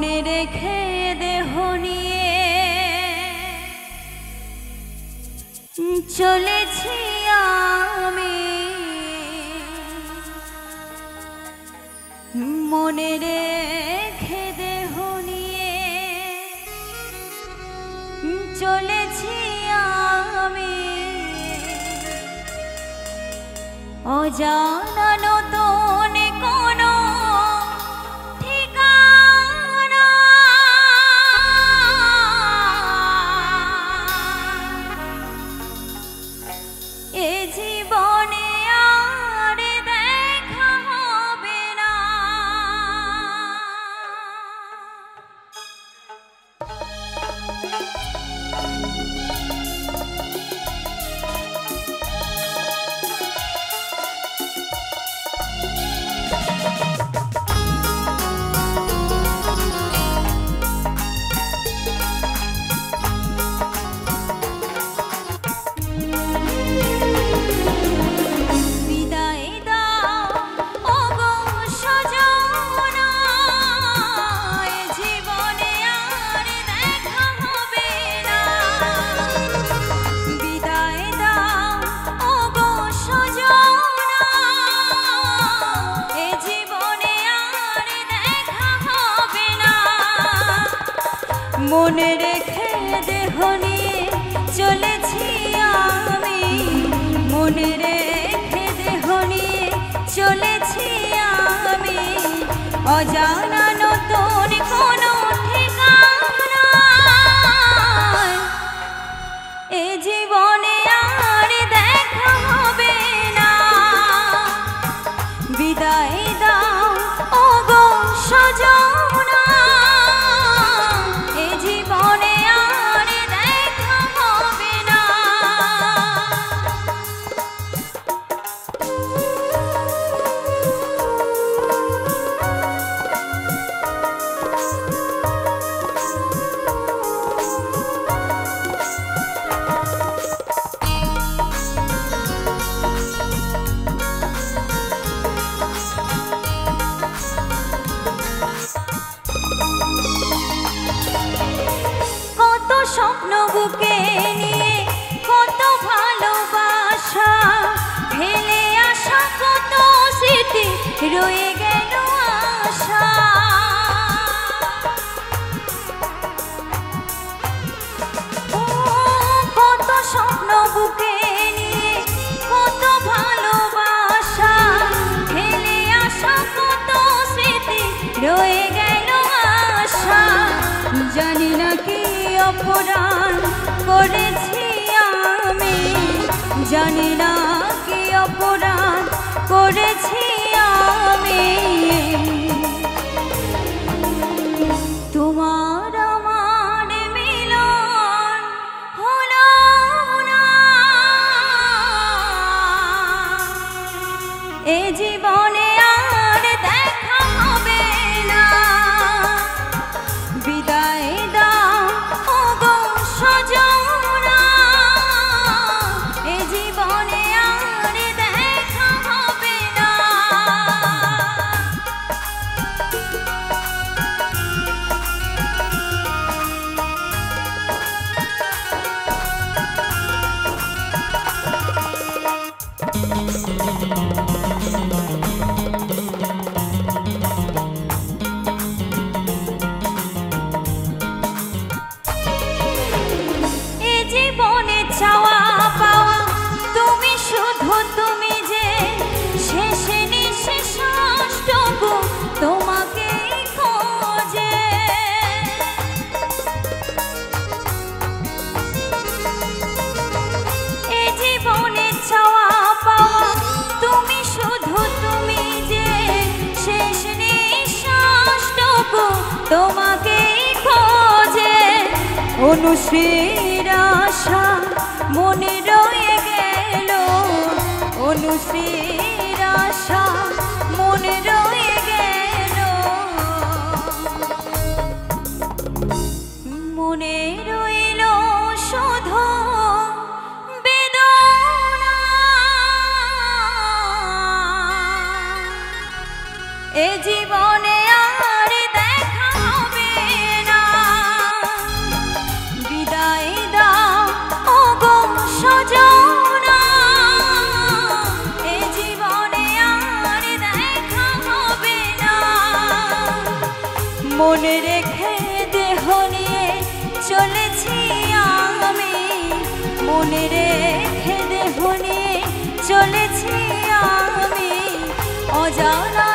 মনে রেখে দেহ নিয়ে চলেছি আমি, মনে রেখে দেহ নিয়ে চলেছি আমি, অজানা নতুন কোনো ঠিকানা, এ জীবনে আর দেখা হবে না। মনে রেখে দেহ নিয়ে চলেছি আমি, মনে রেখে দেহ নিয়ে চলেছি আমি, অজানা নতুন কোনো ঠিকানা, এ জীবনে আর দেখা হবে না। বিদায় দাও ওগো সজনা, স্বপ্ন বুকে নিয়ে কত ভালোবাসা, ফেলে আসা কত স্মৃতি রয়ে গেল আশা, কত স্বপ্ন বুকে নিয়ে কত ভালোবাসা, ফেলে আসা কত স্মৃতি রয়ে গেল আশা, জানি না কি অপরাধ করেছি আমি, জানি না কি অপরাধ করেছি আমি, তোমার আমার মিলন হলো না, এ জীবনে আর দেখা হবে না। বিদায় দাও ওগো সজনা, এ জীবনে আর দেখা হবে না। চাওয়া পাওয়া তুমি, শুধু তুমি যে শেষে নিঃশ্বাসটুকু তোমাকেই খোঁজে, এ জীবনে চাওয়া পাওয়া তুমি, শুধু তুমি যে শেষ নিঃশ্বাসটুকু তোমাকেই খোঁজে, অনুশ্রীর আশা মনে রয়ে গেল, অনুশ্রীর আশা মনে রয়ে গেল, মনে রইল শুধু বেদনা, এ জীবনে আর দেখা হবে মনে রেখে দেহ নিয়ে চলেছি আমি, মনে রেখে দেহ নিয়ে চলেছি আমি, অজানা